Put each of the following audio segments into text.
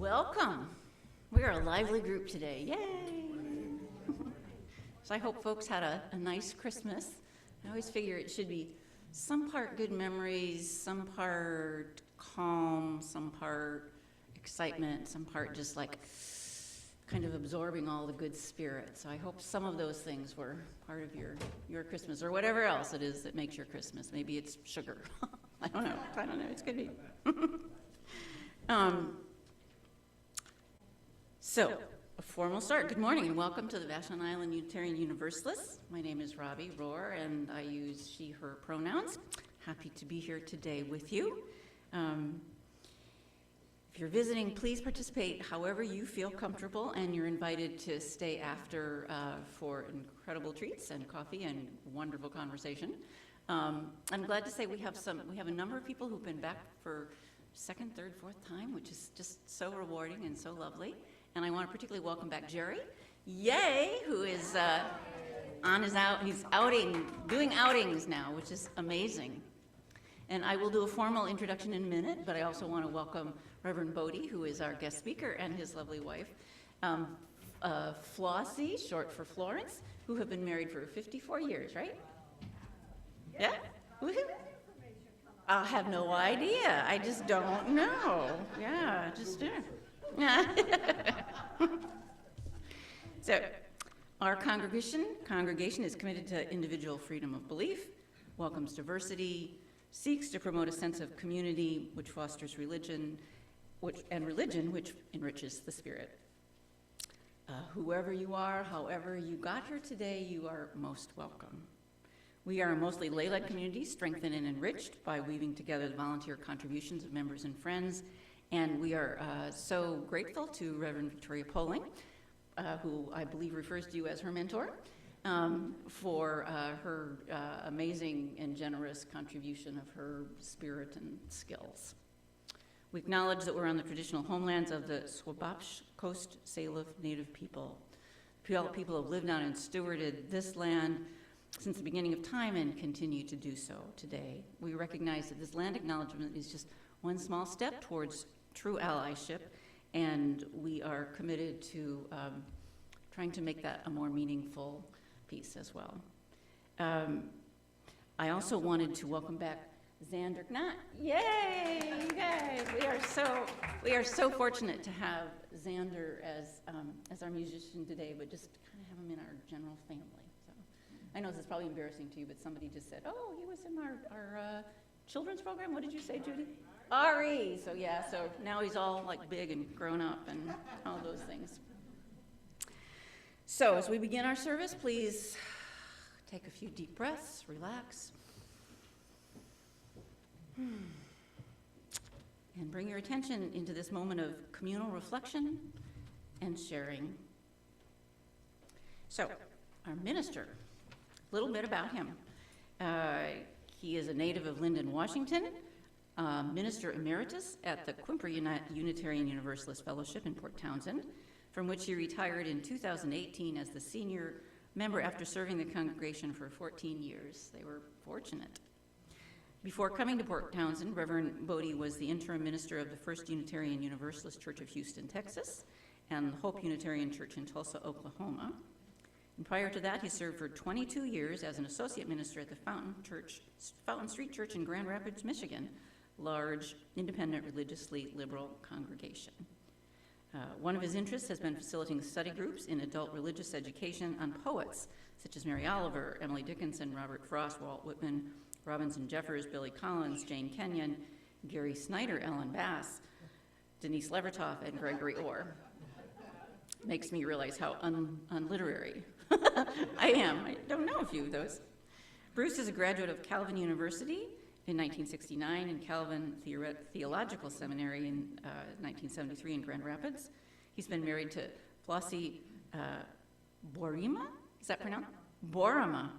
Welcome. We're a lively group today. Yay! So I hope folks had a nice Christmas. I always figure it should be some part good memories, some part calm, some part excitement, some part just like kind of absorbing all the good spirit. So I hope some of those things were part of your Christmas, or whatever else it is that makes your Christmas. Maybe it's sugar. I don't know. It's could be. So, a formal start. Good morning and welcome to the Vashon Island Unitarian Universalists. My name is Robbie Rohr and I use she, her pronouns. Happy to be here today with you. If you're visiting, please participate however you feel comfortable, and you're invited to stay after for incredible treats and coffee and wonderful conversation. I'm glad to say we have a number of people who've been back for second, third, fourth time, which is just so rewarding and so lovely. And I want to particularly welcome back Jerry, yay, who is he's doing outings now, which is amazing. And I will do a formal introduction in a minute, but I also want to welcome Reverend Bodie, who is our guest speaker, and his lovely wife, Flossie, short for Florence, who have been married for 54 years, right? Yeah? Woohoo! I have no idea. I just don't know. Yeah, just So, our congregation is committed to individual freedom of belief, welcomes diversity, seeks to promote a sense of community which fosters religion which enriches the spirit. Whoever you are, however you got here today, you are most welcome. We are a mostly lay-led community, strengthened and enriched by weaving together the volunteer contributions of members and friends. And we are so grateful to Reverend Victoria Poling, who I believe refers to you as her mentor, for her amazing and generous contribution of her spirit and skills. We acknowledge that we're on the traditional homelands of the Swabash Coast Salish Native people. People have lived on and stewarded this land since the beginning of time and continue to do so today. We recognize that this land acknowledgement is just one small step towards true allyship, and we are committed to trying to make that a more meaningful piece as well. I also wanted to welcome back Xander Knott. Yay, you guys! We are so fortunate to have Xander as our musician today, but just to kind of have him in our general family. So I know this is probably embarrassing to you, but somebody just said, "Oh, he was in our children's program." What did you say, Judy? RE. So yeah, so now he's all like big and grown up and all those things. So as we begin our service, please take a few deep breaths, relax, and bring your attention into this moment of communal reflection and sharing. So, our minister, a little bit about him. He is a native of Lyndon, Washington, Minister Emeritus at the Quimper Unitarian Universalist Fellowship in Port Townsend, from which he retired in 2018 as the senior member after serving the congregation for 14 years. They were fortunate. Before coming to Port Townsend, Reverend Bodie was the interim minister of the First Unitarian Universalist Church of Houston, Texas, and the Hope Unitarian Church in Tulsa, Oklahoma. And prior to that, he served for 22 years as an associate minister at the Fountain Street Church in Grand Rapids, Michigan, large, independent, religiously liberal congregation. One of his interests has been facilitating study groups in adult religious education on poets such as Mary Oliver, Emily Dickinson, Robert Frost, Walt Whitman, Robinson Jeffers, Billy Collins, Jane Kenyon, Gary Snyder, Ellen Bass, Denise Levertov, and Gregory Orr. Makes me realize how unliterary I am. I don't know a few of those. Bruce is a graduate of Calvin University in 1969 and Calvin Theological Seminary in 1973 in Grand Rapids. He's been married to Flossie Borima, is that pronounced? Borima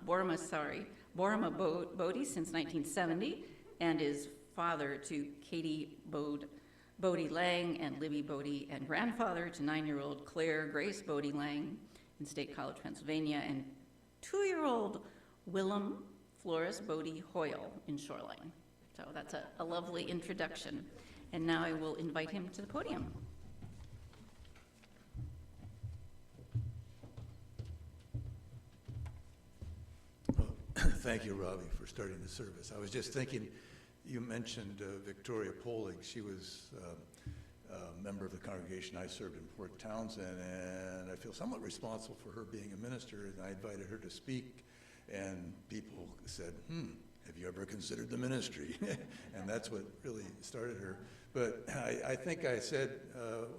Bodie since 1970, and is father to Katie Bodie Lang and Libby Bodie, and grandfather to 9-year-old Claire Grace Bodie Lang in State College, Pennsylvania, and 2-year-old Willem Flores Bodie Hoyle in Shoreline. So that's a lovely introduction. And now I will invite him to the podium. thank you, Robbie, for starting the service. I was just thinking, you mentioned Victoria Polig. She was a member of the congregation I served in Port Townsend, and I feel somewhat responsible for her being a minister, and I invited her to speak, and people said, have you ever considered the ministry? And that's what really started her. But I think I said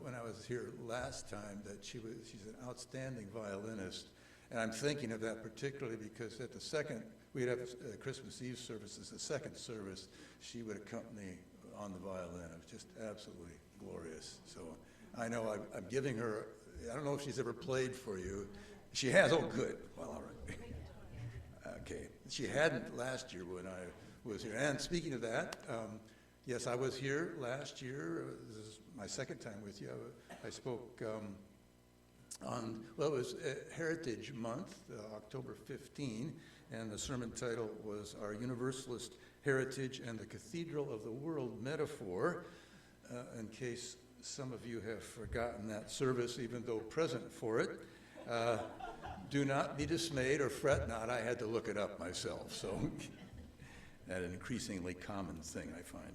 when I was here last time that she's an outstanding violinist. And I'm thinking of that particularly because at the second, we'd have Christmas Eve services, the second service, she would accompany on the violin. It was just absolutely glorious. So I know I'm giving her, I don't know if she's ever played for you. She has, oh good, well, all right. Okay, she hadn't last year when I was here. And speaking of that, yes, I was here last year. This is my second time with you. I spoke on, well, it was Heritage Month, October 15, and the sermon title was Our Universalist Heritage and the Cathedral of the World Metaphor. In case some of you have forgotten that service, even though present for it, do not be dismayed or fret not. I had to look it up myself, so that's an increasingly common thing, I find.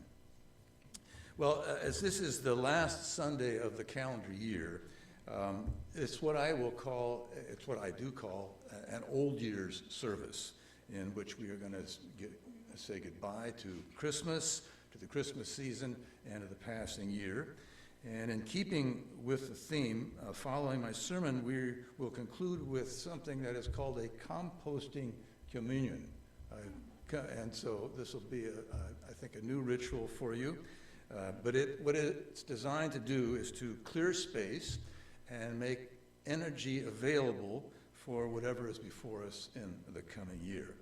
Well, as this is the last Sunday of the calendar year, it's what I will call, it's what I do call an old year's service, in which we are going to say goodbye to Christmas, to the Christmas season, and to the passing year. And in keeping with the theme, following my sermon, we will conclude with something that is called a composting communion. And so this will be, I think, a new ritual for you. But what it's designed to do is to clear space and make energy available for whatever is before us in the coming year.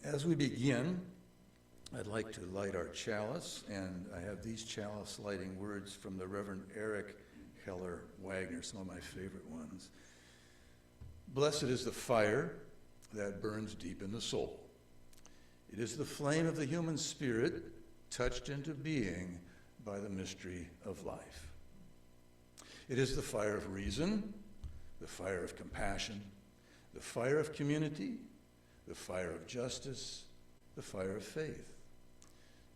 As we begin, I'd like to light our chalice, and I have these chalice lighting words from the Reverend Eric Keller Wagner, some of my favorite ones. Blessed is the fire that burns deep in the soul. It is the flame of the human spirit touched into being by the mystery of life. It is the fire of reason, the fire of compassion, the fire of community, the fire of justice, the fire of faith.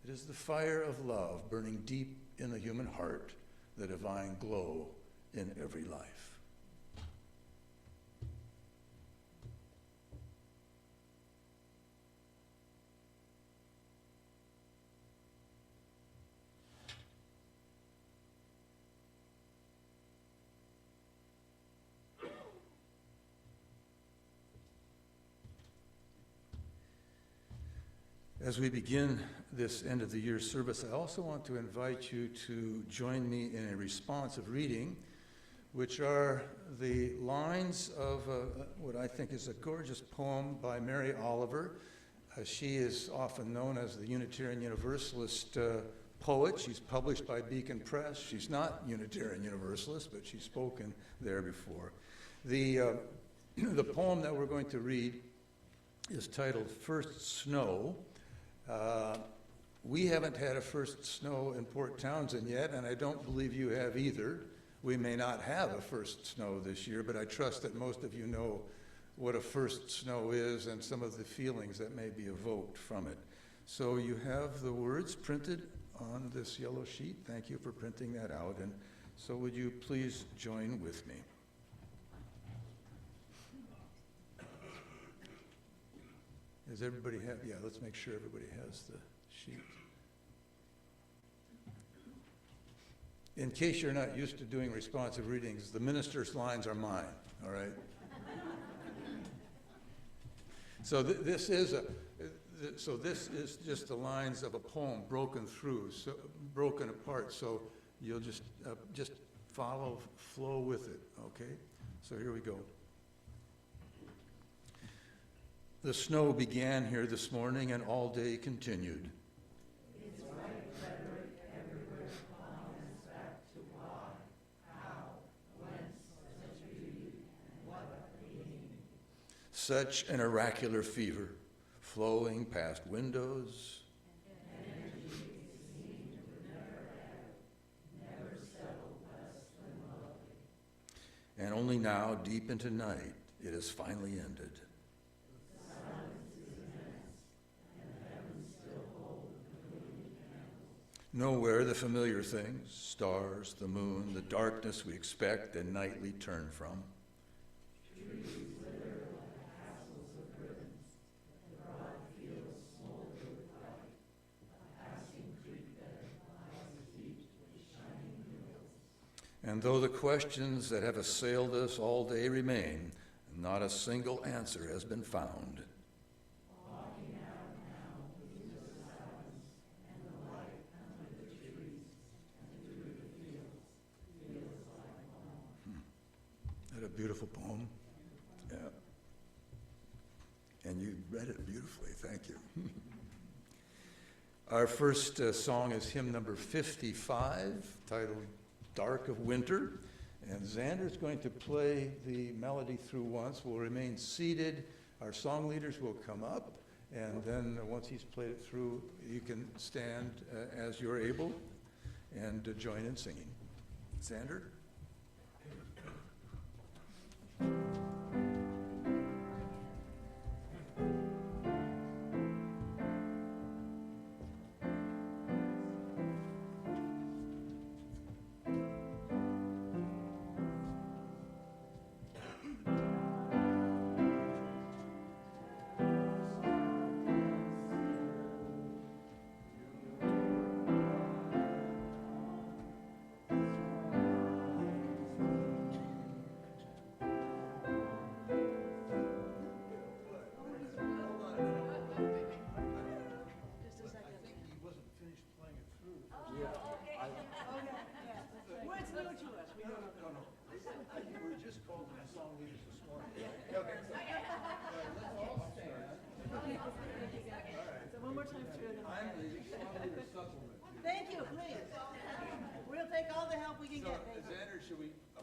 It is the fire of love burning deep in the human heart, the divine glow in every life. As we begin this end of the year service, I also want to invite you to join me in a responsive reading, which are the lines of what I think is a gorgeous poem by Mary Oliver. She is often known as the Unitarian Universalist poet. She's published by Beacon Press. She's not Unitarian Universalist, but she's spoken there before. The poem that we're going to read is titled First Snow. We haven't had a first snow in Port Townsend yet, and I don't believe you have either. We may not have a first snow this year, but I trust that most of you know what a first snow is and some of the feelings that may be evoked from it. So you have the words printed on this yellow sheet. Thank you for printing that out. And so would you please join with me? Does everybody have, yeah, let's make sure everybody has the sheet. In case you're not used to doing responsive readings, the minister's lines are mine, all right? So this is just the lines of a poem broken through, so broken apart, so you'll just flow with it, okay? So here we go. The snow began here this morning and all day continued. Its white rhetoric everywhere calling us back to why, how, whence, such beauty, and what meaning. Such an oracular fever, flowing past windows. Energy it seemed would never ebb, never settle less than lovely. And only now, deep into night, it has finally ended. Silence is Nowhere the familiar things, stars, the moon, the darkness we expect and nightly turn from. And though the questions that have assailed us all day remain, not a single answer has been found. Isn't that a beautiful poem? Yeah. And you read it beautifully, thank you. Our first song is hymn number 55, titled Dark of Winter, and Xander's going to play the melody through once. We'll remain seated. Our song leaders will come up, and then once he's played it through, you can stand as you're able and join in singing. Xander? Thank you, please. We'll take all the help we can get. Thank you. Xander,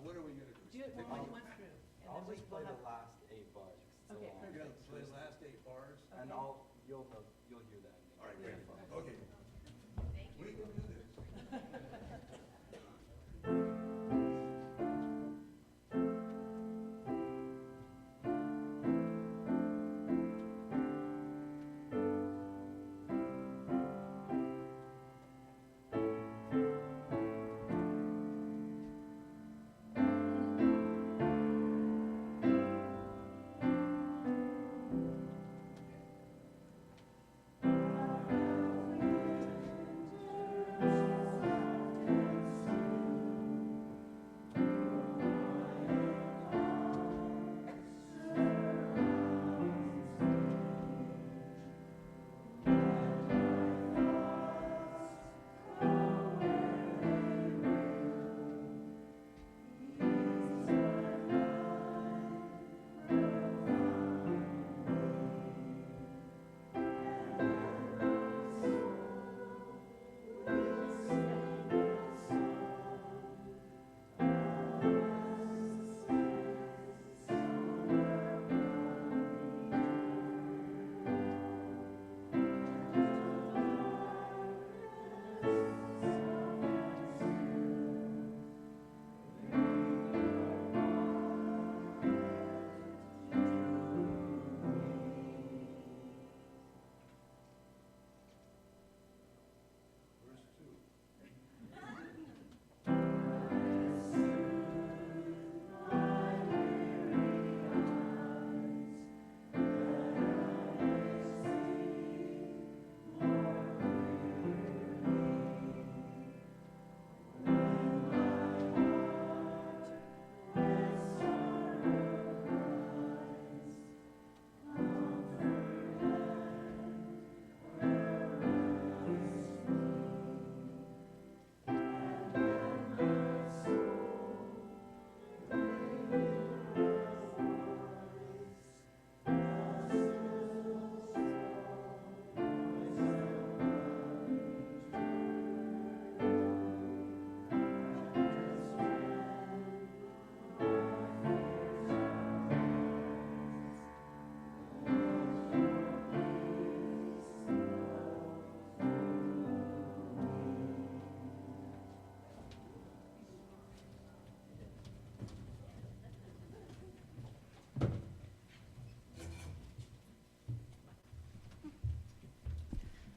what are we going to do? Do it one through. and I'll then we just will play have- the last 8 bars. 'cause it's Okay, a long perfect. You're going to play the last 8 bars? And Okay. you'll hear that. All right, great. Okay. We can do this.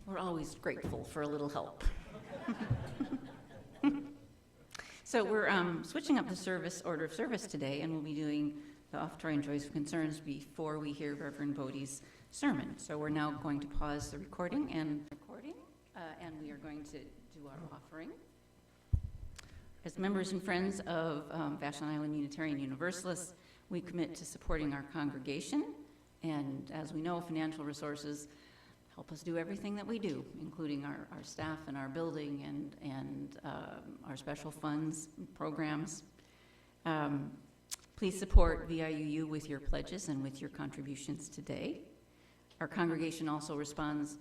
We're always grateful for a little help. So we're switching up the service, order of service today, and we'll be doing the offertory and joys of concerns before we hear Reverend Bodie's sermon. So we're now going to pause the recording, and we are going to do our offering. As members and friends of Vashon Island Unitarian Universalists, we commit to supporting our congregation, and as we know, financial resources help us do everything that we do, including our staff and our building and our special funds and programs. Please support VIUU with your pledges and with your contributions today. Our congregation also responds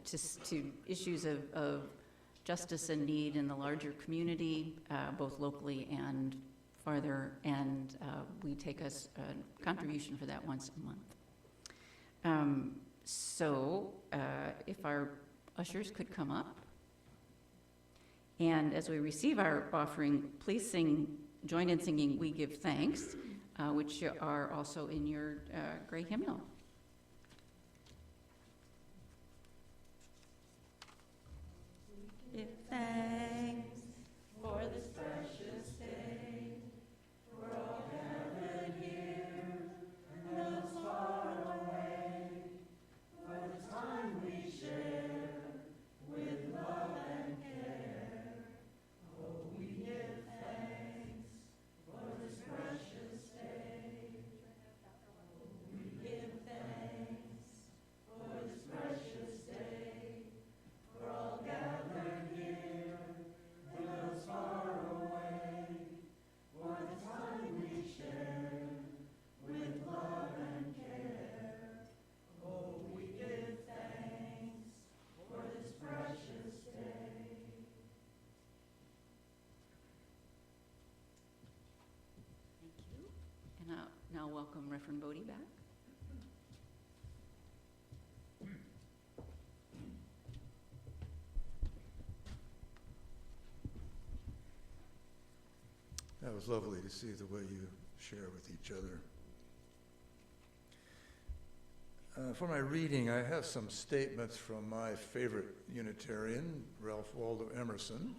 to issues of justice and need in the larger community, both locally and farther, and we take a contribution for that once a month. So if our ushers could come up. And as we receive our offering, please join in singing We Give Thanks, which are also in your gray hymnal. Give thanks for this precious day, for all gathered here, and those far away, for the time we share with love and care. Oh, we give thanks for this precious day. Oh, we give thanks for this precious day, for all gathered here, and those far away, for the time we share with love and care. Oh, we give thanks for this precious day. Thank you. And now welcome Reverend Bodie back. That was lovely to see the way you share with each other. For my reading, I have some statements from my favorite Unitarian, Ralph Waldo Emerson,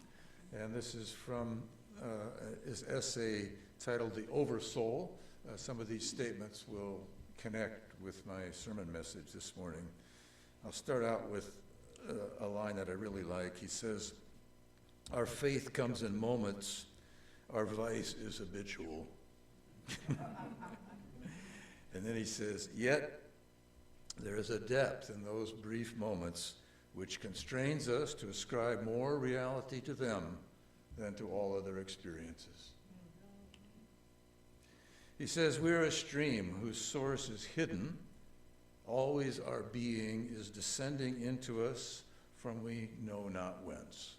and this is from his essay titled The Oversoul. Some of these statements will connect with my sermon message this morning. I'll start out with a line that I really like. He says, "Our faith comes in moments, our vice is habitual." And then he says, "Yet there is a depth in those brief moments which constrains us to ascribe more reality to them than to all other experiences." He says, "We're a stream whose source is hidden. Always our being is descending into us from we know not whence.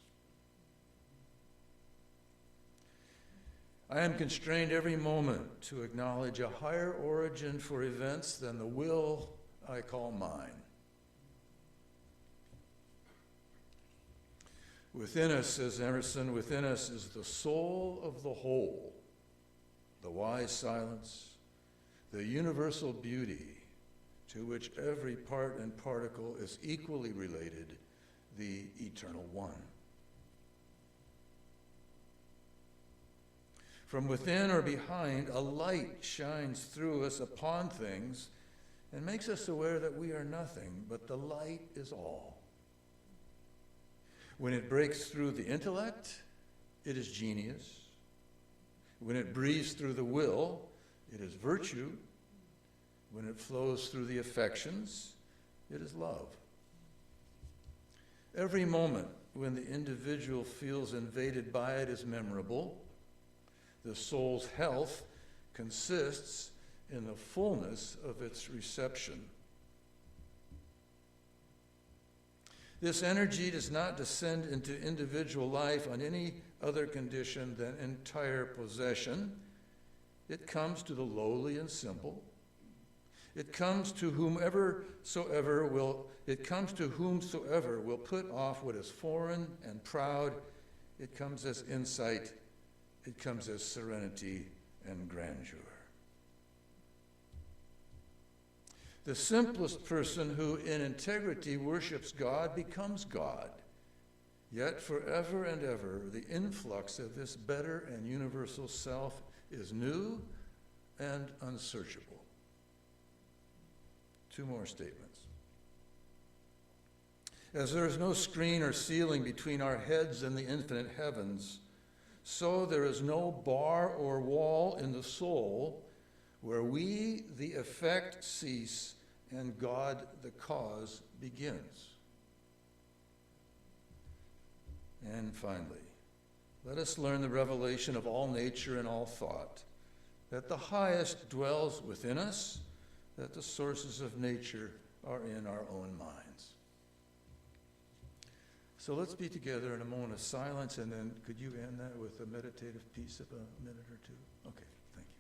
I am constrained every moment to acknowledge a higher origin for events than the will I call mine. Within us," says Emerson, "within us is the soul of the whole, the wise silence, the universal beauty to which every part and particle is equally related, the eternal one. From within or behind, a light shines through us upon things and makes us aware that we are nothing, but the light is all. When it breaks through the intellect, it is genius. When it breathes through the will, it is virtue. When it flows through the affections, it is love. Every moment when the individual feels invaded by it is memorable. The soul's health consists in the fullness of its reception. This energy does not descend into individual life on any other condition than entire possession. It comes to the lowly and simple. It comes to whomsoever will put off what is foreign and proud. It comes as insight. It comes as serenity and grandeur. The simplest person who in integrity worships God becomes God. Yet forever and ever, the influx of this better and universal self is new and unsearchable. Two more statements. As there is no screen or ceiling between our heads and the infinite heavens, so there is no bar or wall in the soul where we, the effect, cease and God, the cause, begins. And finally, let us learn the revelation of all nature and all thought, that the highest dwells within us, that the sources of nature are in our own minds. So let's be together in a moment of silence, and then could you end that with a meditative piece of a minute or two? Okay, thank you.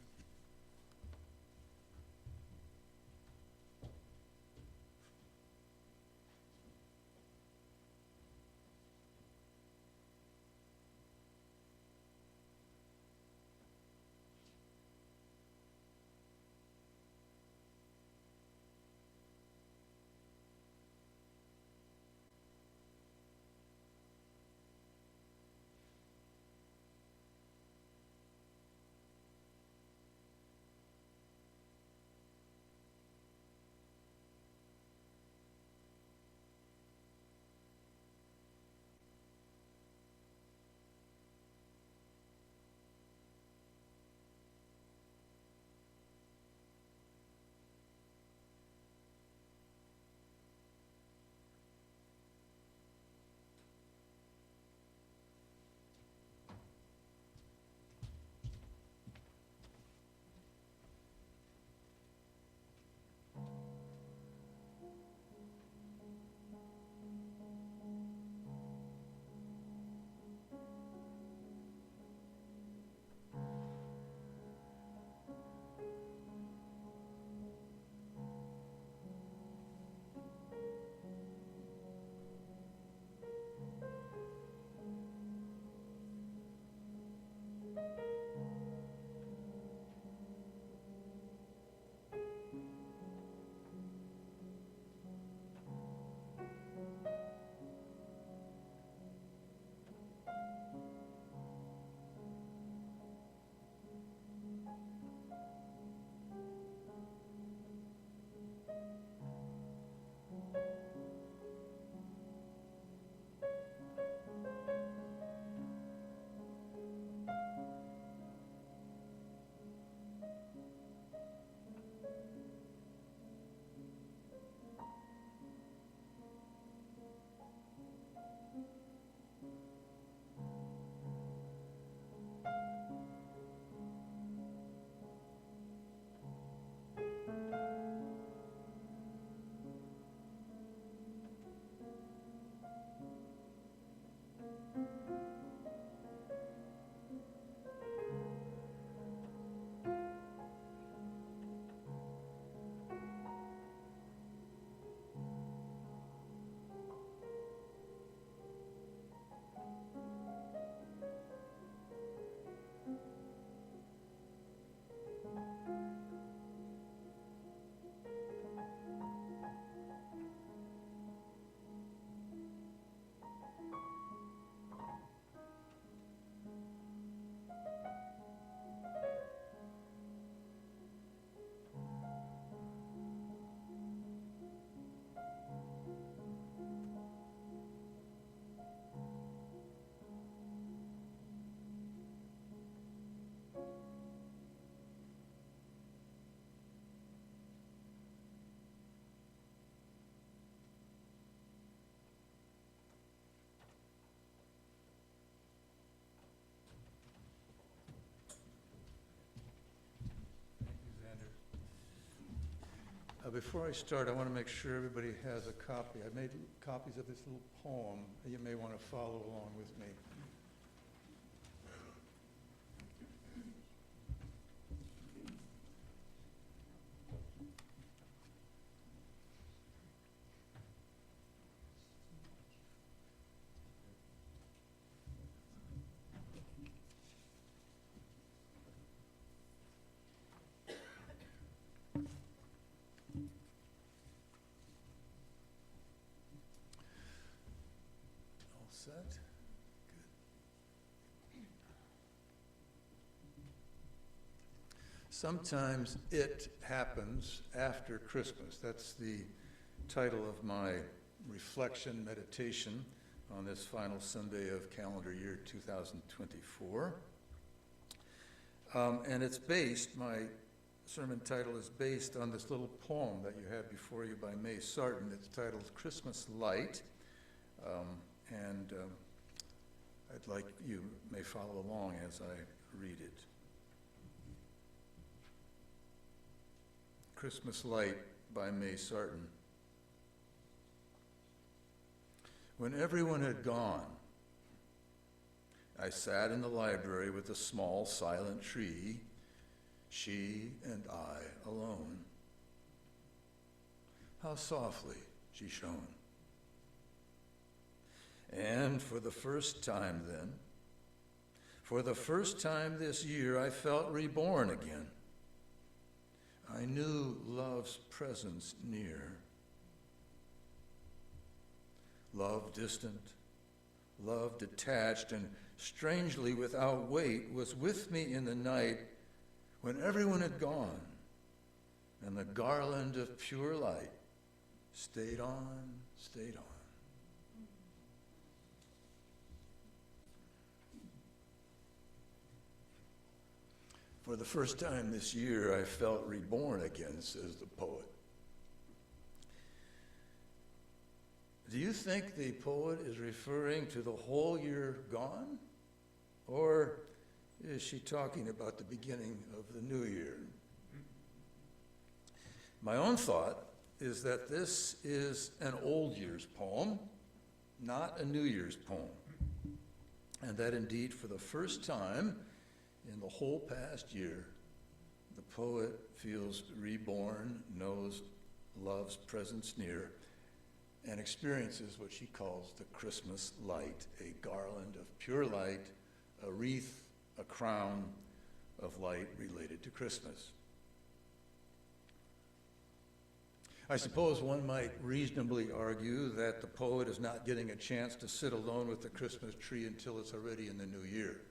Before I start, I want to make sure everybody has a copy. I made copies of this little poem. You may want to follow along with me. set? Good. Sometimes it happens after Christmas. That's the title of my reflection, meditation on this final Sunday of calendar year 2024. And it's based, my sermon title is based on this little poem that you have before you by May Sarton. It's titled Christmas Light. I'd like you may follow along as I read it. Christmas Light by May Sarton. When everyone had gone, I sat in the library with a small silent tree, she and I alone. How softly she shone. And for the first time then, for the first time this year, I felt reborn again. I knew love's presence near. Love distant, love detached, and strangely without weight was with me in the night when everyone had gone, and the garland of pure light stayed on, stayed on. For the first time this year, I felt reborn again, says the poet. Do you think the poet is referring to the whole year gone? Or is she talking about the beginning of the new year? My own thought is that this is an old year's poem, not a New Year's poem. And that indeed, for the first time in the whole past year, the poet feels reborn, knows love's presence near, and experiences what she calls the Christmas light, a garland of pure light, a wreath, a crown of light related to Christmas. I suppose one might reasonably argue that the poet is not getting a chance to sit alone with the Christmas tree until it's already in the new year.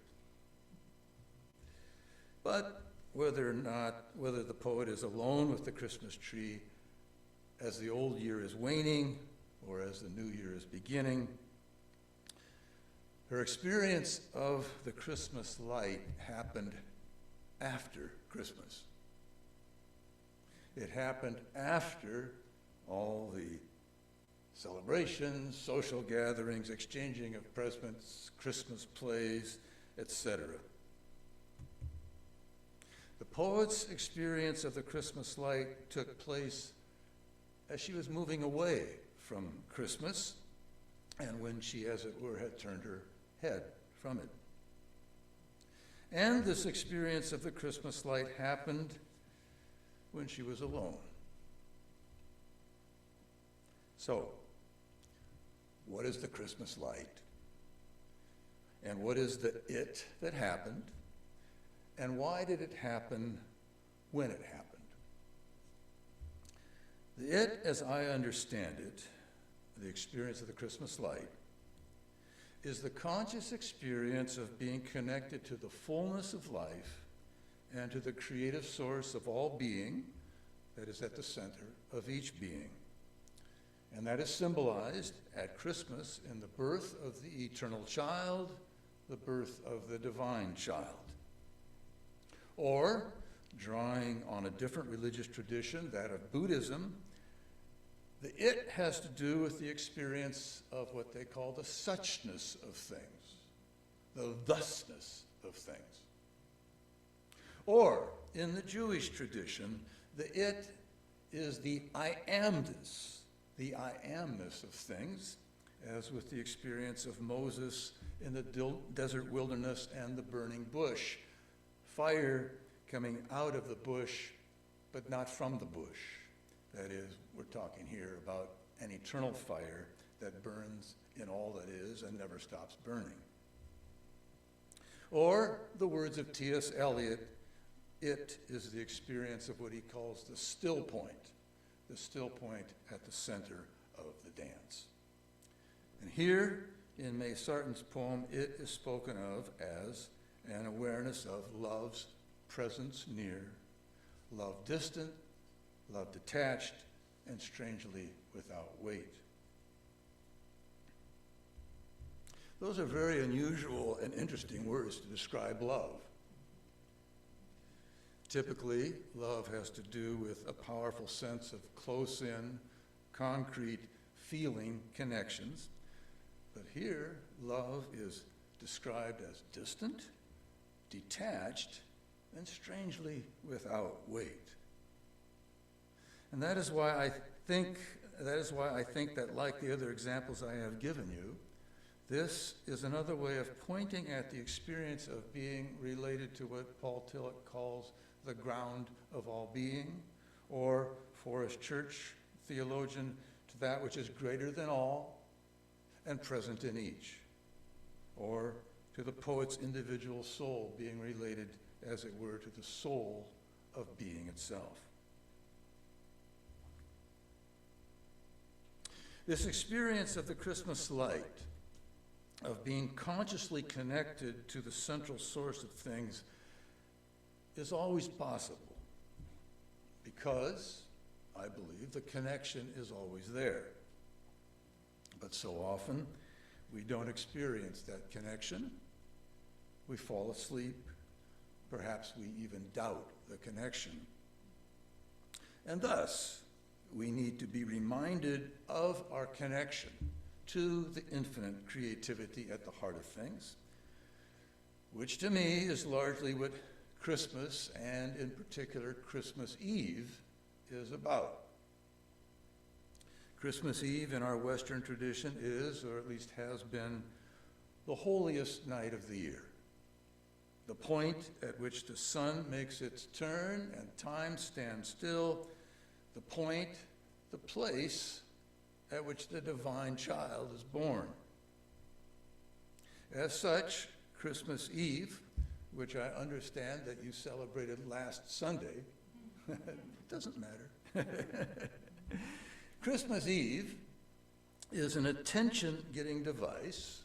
But whether the poet is alone with the Christmas tree as the old year is waning or as the new year is beginning, her experience of the Christmas light happened after Christmas. It happened after all the celebrations, social gatherings, exchanging of presents, Christmas plays, etc. The poet's experience of the Christmas light took place as she was moving away from Christmas and when she, as it were, had turned her head from it. And this experience of the Christmas light happened when she was alone. So, what is the Christmas light? And what is the it that happened? And why did it happen when it happened? The it, as I understand it, the experience of the Christmas light, is the conscious experience of being connected to the fullness of life and to the creative source of all being that is at the center of each being. And that is symbolized at Christmas in the birth of the eternal child, the birth of the divine child. Or, drawing on a different religious tradition, that of Buddhism, the it has to do with the experience of what they call the suchness of things, the thusness of things. Or, in the Jewish tradition, the it is the I amness of things, as with the experience of Moses in the desert wilderness and the burning bush. Fire coming out of the bush, but not from the bush. That is, we're talking here about an eternal fire that burns in all that is and never stops burning. Or, the words of T.S. Eliot, it is the experience of what he calls the still point at the center of the dance. And here in May Sarton's poem, it is spoken of as an awareness of love's presence near, love distant, love detached, and strangely without weight. Those are very unusual and interesting words to describe love. Typically, love has to do with a powerful sense of close-in, concrete, feeling connections. But here, love is described as distant, detached, and strangely without weight. And that is why I think that, like the other examples I have given you, this is another way of pointing at the experience of being related to what Paul Tillich calls the ground of all being, or Forrest Church theologian, to that which is greater than all and present in each, or to the poet's individual soul being related, as it were, to the soul of being itself. This experience of the Christmas light, of being consciously connected to the central source of things, is always possible because, I believe, the connection is always there. But so often, we don't experience that connection. We fall asleep. Perhaps we even doubt the connection. And thus, we need to be reminded of our connection to the infinite creativity at the heart of things, which to me is largely what Christmas, and in particular Christmas Eve, is about. Christmas Eve in our Western tradition is, or at least has been, the holiest night of the year, the point at which the sun makes its turn and time stands still, the point, the place at which the divine child is born. As such, Christmas Eve, which I understand that you celebrated last Sunday, doesn't matter. Christmas Eve is an attention-getting device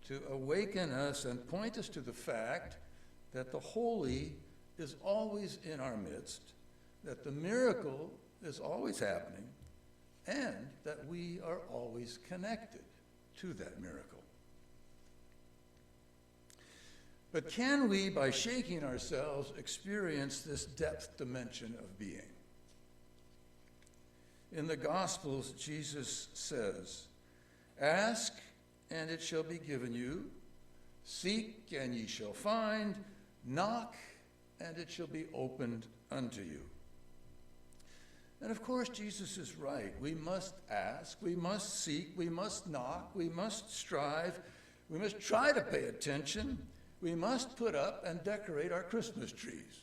to awaken us and point us to the fact that the holy is always in our midst, that the miracle is always happening, and that we are always connected to that miracle. But can we, by shaking ourselves, experience this depth dimension of being? In the Gospels, Jesus says, "Ask, and it shall be given you. Seek, and ye shall find. Knock, and it shall be opened unto you." And of course, Jesus is right. We must ask, we must seek, we must knock, we must strive, we must try to pay attention, we must put up and decorate our Christmas trees.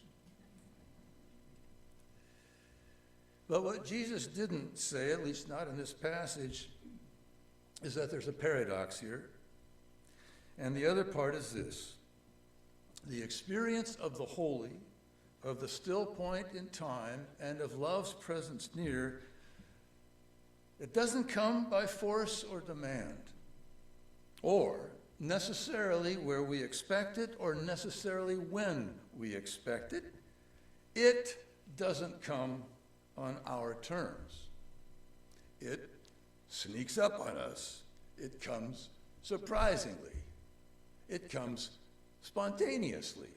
But what Jesus didn't say, at least not in this passage, is that there's a paradox here. And the other part is this: the experience of the holy, of the still point in time, and of love's presence near, it doesn't come by force or demand, or necessarily where we expect it, or necessarily when we expect it. It doesn't come on our terms. It sneaks up on us. It comes surprisingly. It comes spontaneously.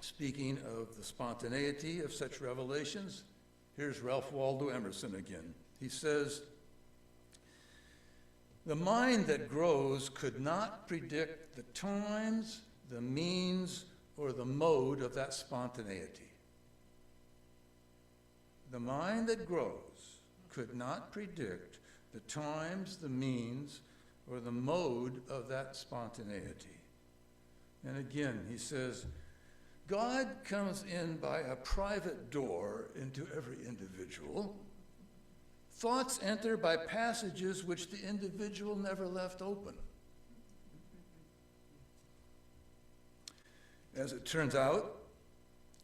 Speaking of the spontaneity of such revelations, here's Ralph Waldo Emerson again. He says, "The mind that grows could not predict the times, the means, or the mode of that spontaneity." The mind that grows could not predict the times, the means, or the mode of that spontaneity. And again, he says, God comes in by a private door into every individual. Thoughts enter by passages which the individual never left open. As it turns out,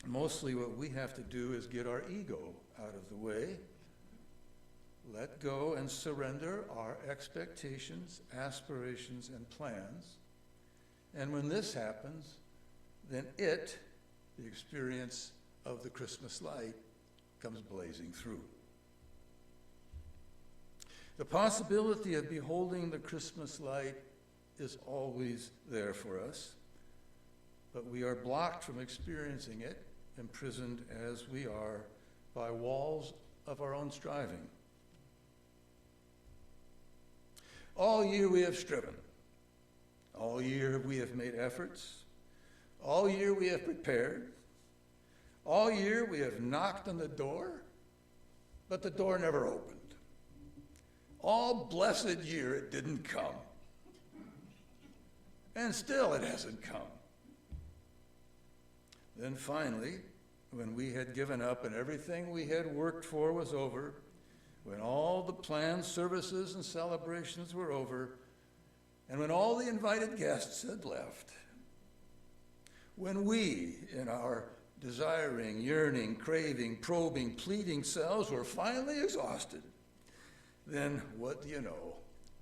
mostly what we have to do is get our ego out of the way let go and surrender our expectations, aspirations, and plans. And when this happens, then it, the experience of the Christmas light, comes blazing through. The possibility of beholding the Christmas light is always there for us, but we are blocked from experiencing it, imprisoned as we are by walls of our own striving. All year we have striven. All year we have made efforts. All year we have prepared. All year we have knocked on the door, but the door never opened. All blessed year it didn't come. And still it hasn't come. Then finally, when we had given up and everything we had worked for was over, when all the planned services and celebrations were over, and when all the invited guests had left, when we, in our desiring, yearning, craving, probing, pleading selves were finally exhausted, then what do you know?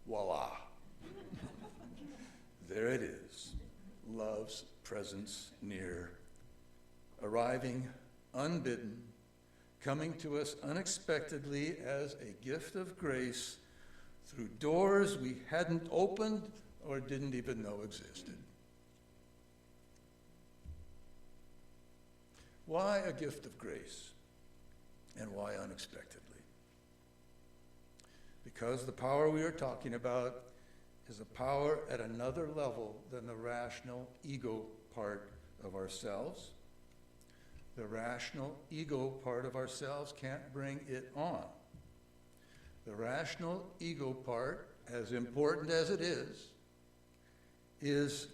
Voila. There it is, love's presence near, arriving unbidden, coming to us unexpectedly as a gift of grace through doors we hadn't opened or didn't even know existed. Why a gift of grace, and why unexpectedly? Because the power we are talking about is a power at another level than the rational ego part of ourselves. The rational ego part of ourselves can't bring it on. The rational ego part, as important as it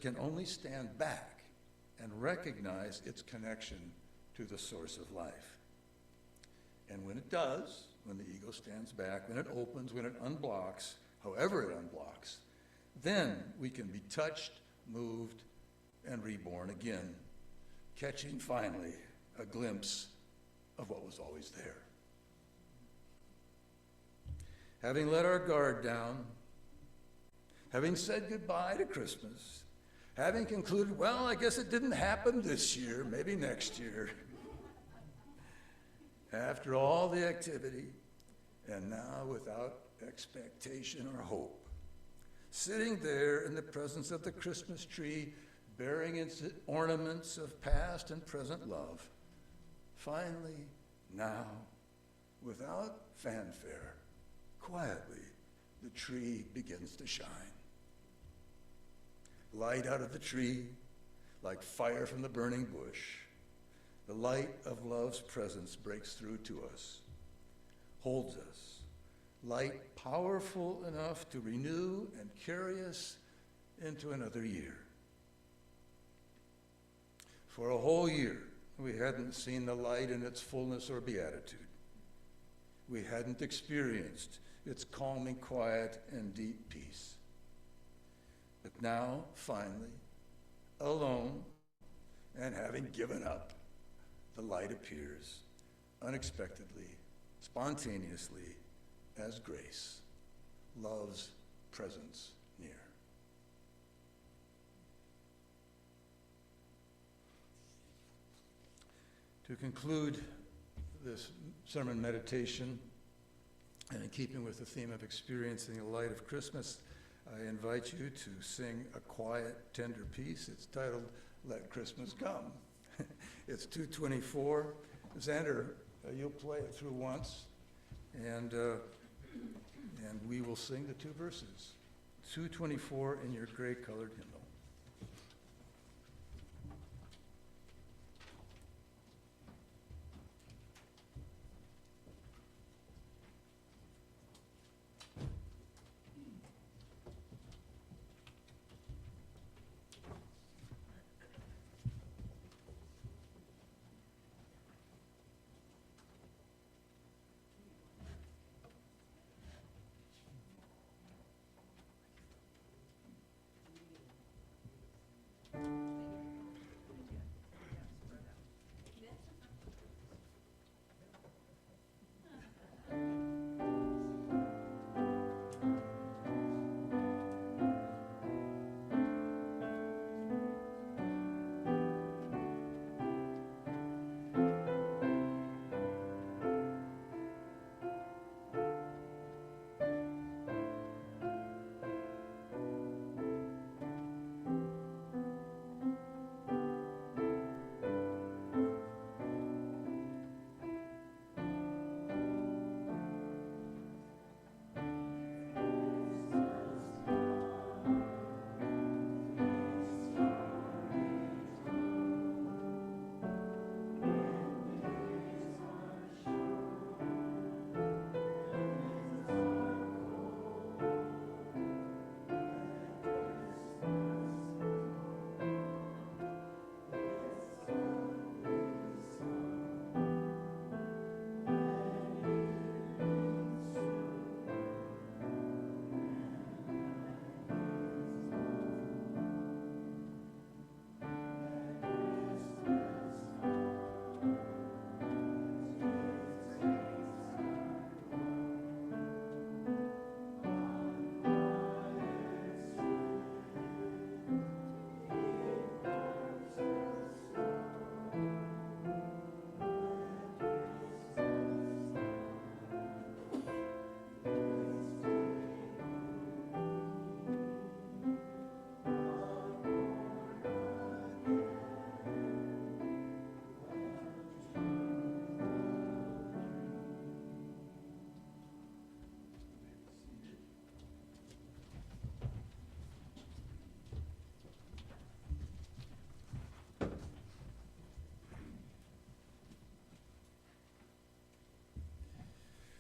can only stand back and recognize its connection to the source of life. And when it does, when the ego stands back, when it opens, when it unblocks, however it unblocks, then we can be touched, moved, and reborn again, catching finally a glimpse of what was always there. Having let our guard down, having said goodbye to Christmas, having concluded, well, I guess it didn't happen this year, maybe next year. After all the activity, and now without expectation or hope, sitting there in the presence of the Christmas tree, bearing its ornaments of past and present love, finally, now, without fanfare, quietly, the tree begins to shine. Light out of the tree, like fire from the burning bush, the light of love's presence breaks through to us, holds us, light powerful enough to renew and carry us into another year. For a whole year, we hadn't seen the light in its fullness or beatitude. We hadn't experienced its calming quiet and deep peace. But now, finally, alone and having given up, the light appears unexpectedly, spontaneously, as grace, love's presence near. To conclude this sermon meditation, and in keeping with the theme of experiencing the light of Christmas, I invite you to sing a quiet, tender piece. It's titled, Let Christmas Come. It's 224. Xander, you'll play it through once, and we will sing the two verses. 224 in your gray-colored hymnal.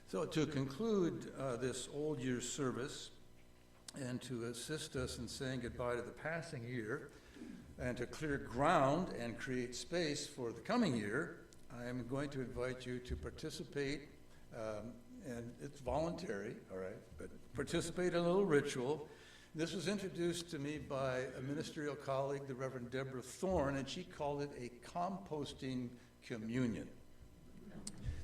So to conclude this old year's service and to assist us in saying goodbye to the passing year and to clear ground and create space for the coming year, I am going to invite you to participate, and it's voluntary, all right, but participate in a little ritual. This was introduced to me by a ministerial colleague, the Reverend Deborah Thorne, and she called it a composting communion.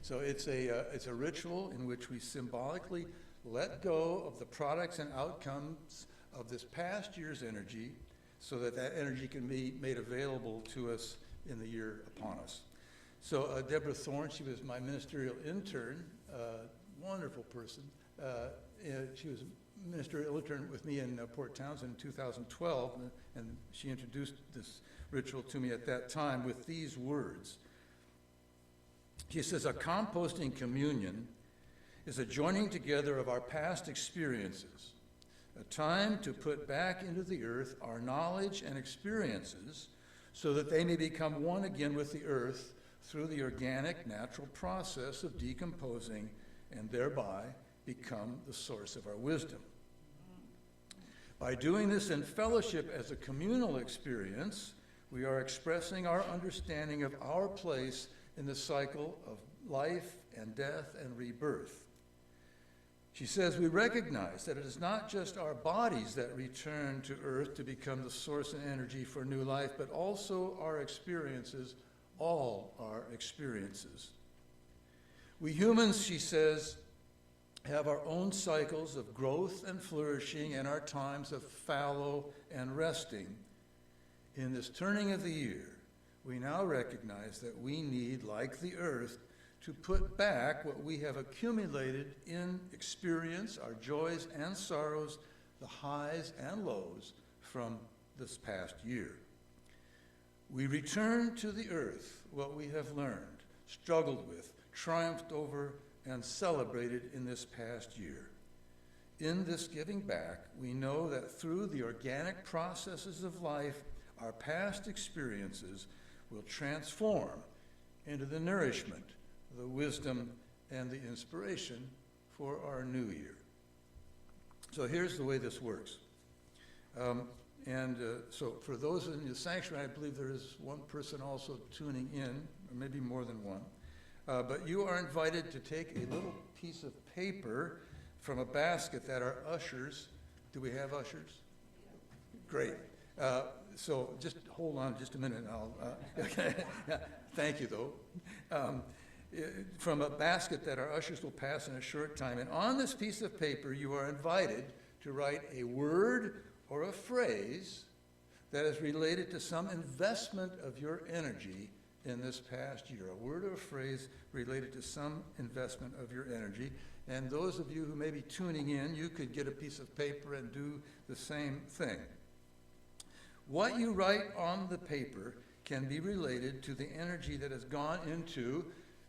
So it's a ritual in which we symbolically let go of the products and outcomes of this past year's energy so that that energy can be made available to us in the year upon us. So Deborah Thorne, she was my ministerial intern, wonderful person. She was a ministerial intern with me in Port Townsend in 2012, and she introduced this ritual to me at that time with these words. She says, a composting communion is a joining together of our past experiences, a time to put back into the earth our knowledge and experiences so that they may become one again with the earth through the organic, natural process of decomposing and thereby become the source of our wisdom. By doing this in fellowship as a communal experience, we are expressing our understanding of our place in the cycle of life and death and rebirth. She says, we recognize that it is not just our bodies that return to earth to become the source and energy for new life, but also our experiences, all our experiences. We humans, she says, have our own cycles of growth and flourishing and our times of fallow and resting. In this turning of the year, we now recognize that we need, like the earth, to put back what we have accumulated in experience, our joys and sorrows, the highs and lows from this past year. We return to the earth what we have learned, struggled with, triumphed over, and celebrated in this past year. In this giving back, we know that through the organic processes of life, our past experiences will transform into the nourishment, the wisdom, and the inspiration for our new year. So here's the way this works. So for those in the sanctuary, I believe there is one person also tuning in, or maybe more than one. But you are invited to take a little piece of paper from a basket that our ushers, do we have ushers? Great. So just hold on just a minute and I'll, okay. Thank you though. From a basket that our ushers will pass in a short time. And on this piece of paper, you are invited to write a word or a phrase that is related to some investment of your energy in this past year. A word or a phrase related to some investment of your energy. And those of you who may be tuning in, you could get a piece of paper and do the same thing. What you write on the paper can be related to the energy that has gone into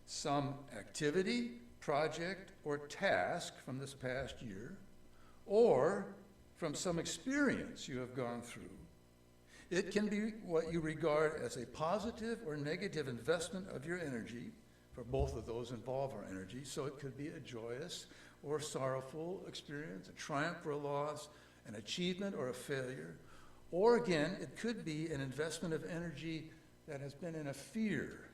some activity, project, or task from this past year, or from some experience you have gone through. It can be what you regard as a positive or negative investment of your energy, for both of those involve our energy, so it could be a joyous or sorrowful experience, a triumph or a loss, an achievement or a failure, or again, it could be an investment of energy that has been in a fear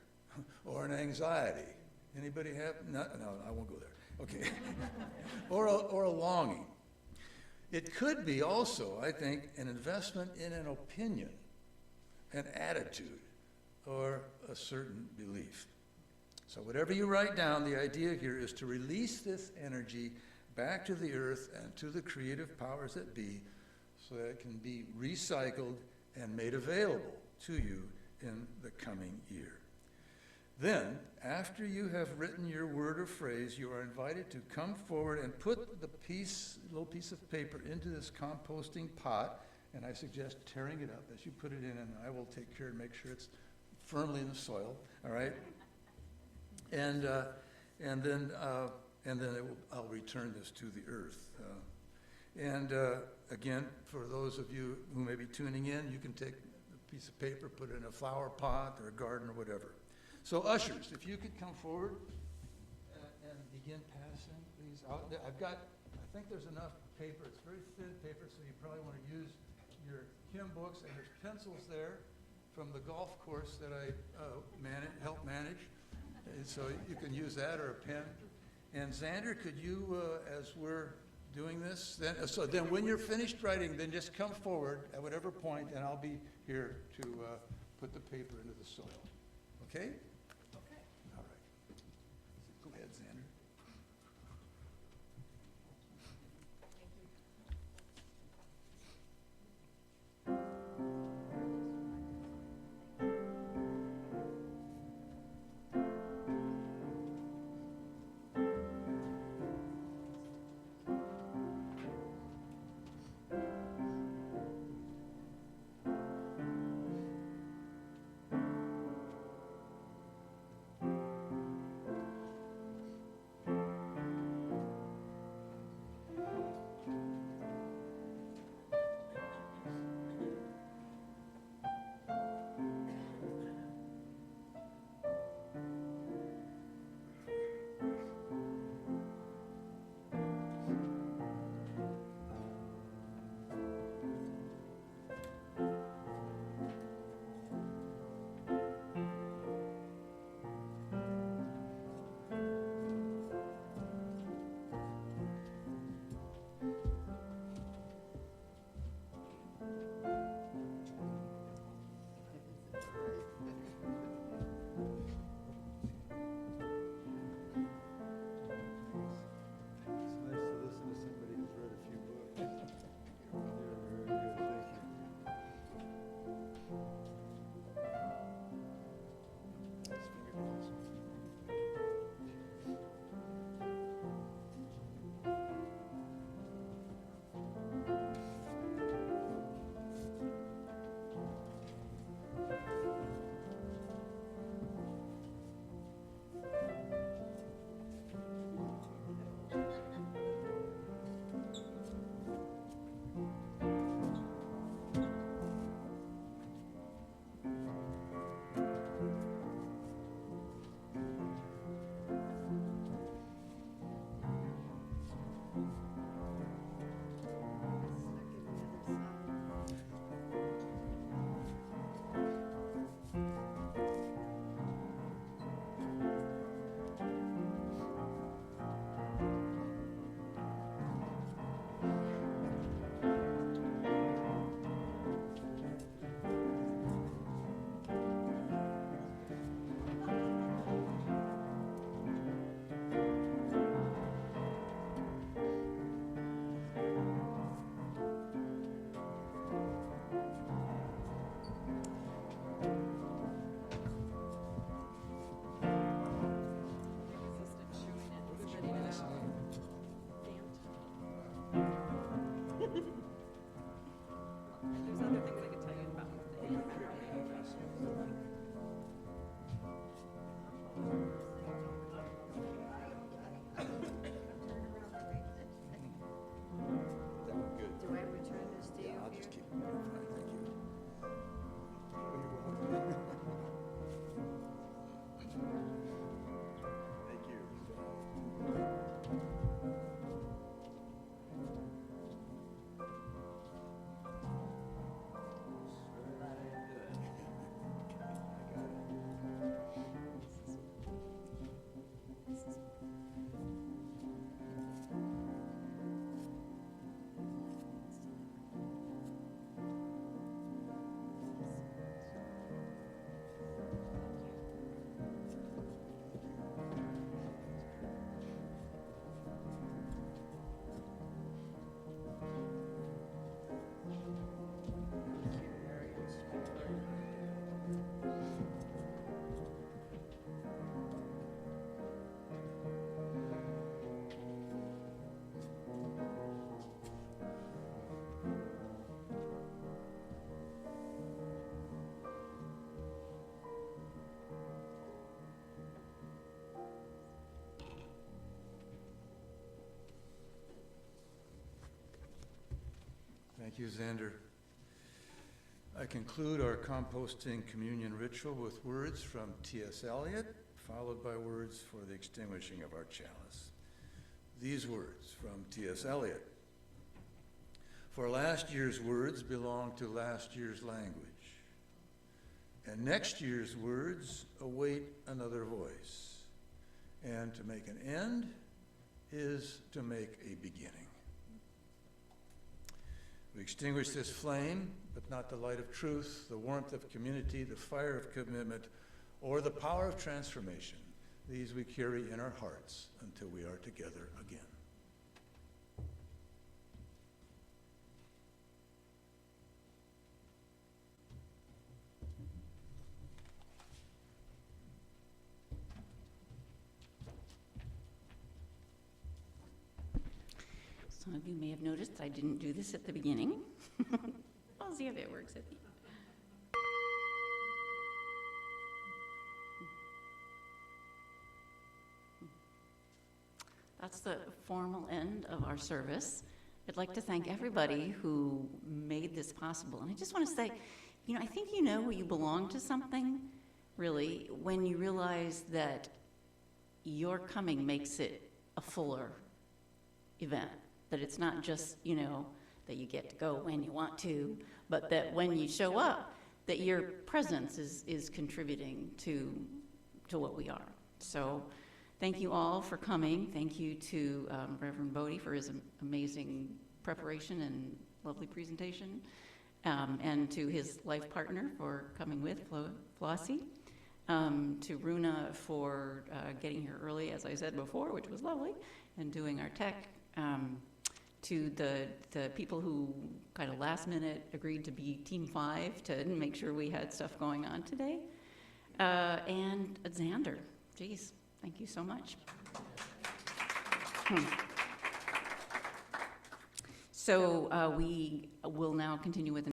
or an anxiety. Anybody have? No, I won't go there. Okay. or a longing. It could be also, I think, an investment in an opinion, an attitude, or a certain belief. So whatever you write down, the idea here is to release this energy back to the earth and to the creative powers that be so that it can be recycled and made available to you in the coming year. Then, after you have written your word or phrase, you are invited to come forward and put the little piece of paper into this composting pot, and I suggest tearing it up as you put it in, and I will take care and make sure it's firmly in the soil, all right? And then I'll return this to the earth. Again, for those of you who may be tuning in, you can take a piece of paper, put it in a flower pot or a garden or whatever. So ushers, if you could come forward and begin. begin passing these out? I've got, I think there's enough paper. It's very thin paper, so you probably want to use your Kim books, and there's pencils there from the golf course that I help manage. And so you can use that or a pen. And Xander, could you, as we're doing this, then when you're finished writing, then just come forward at whatever point, and I'll be here to put the paper into the soil. Okay? Okay. All right. Go ahead, Xander. There's other things I could tell you about the That was good. Do I return this to you? Yeah, I'll just here? keep it. Fine, thank you. Oh, you're welcome. Thank you. Thank you, Xander. I conclude our composting communion ritual with words from T.S. Eliot, followed by words for the extinguishing of our chalice. these words from T.S. Eliot. For last year's words belong to last year's language, and next year's words await another voice. And to make an end is to make a beginning. We extinguish this flame, but not the light of truth, the warmth of community, the fire of commitment, or the power of transformation. These we carry in our hearts until we are together again. Some of you may have noticed I didn't do this at the beginning. I'll see if it works at the end. That's the formal end of our service. I'd like to thank everybody who made this possible. And I just want to say, I think you know you belong to something, really, when you realize that your coming makes it a fuller event. That it's not just, that you get to go when you want to, but that when you show up, that your presence is contributing to what we are. So thank you all for coming. Thank you to Reverend Bodie for his amazing preparation and lovely presentation, and to his life partner for coming with, Flossie. To Runa for getting here early, as I said before, which was lovely, and doing our tech. To the people who kind of last minute agreed to be Team 5 to make sure we had stuff going on today. And Xander, geez, thank you so much. So we will now continue with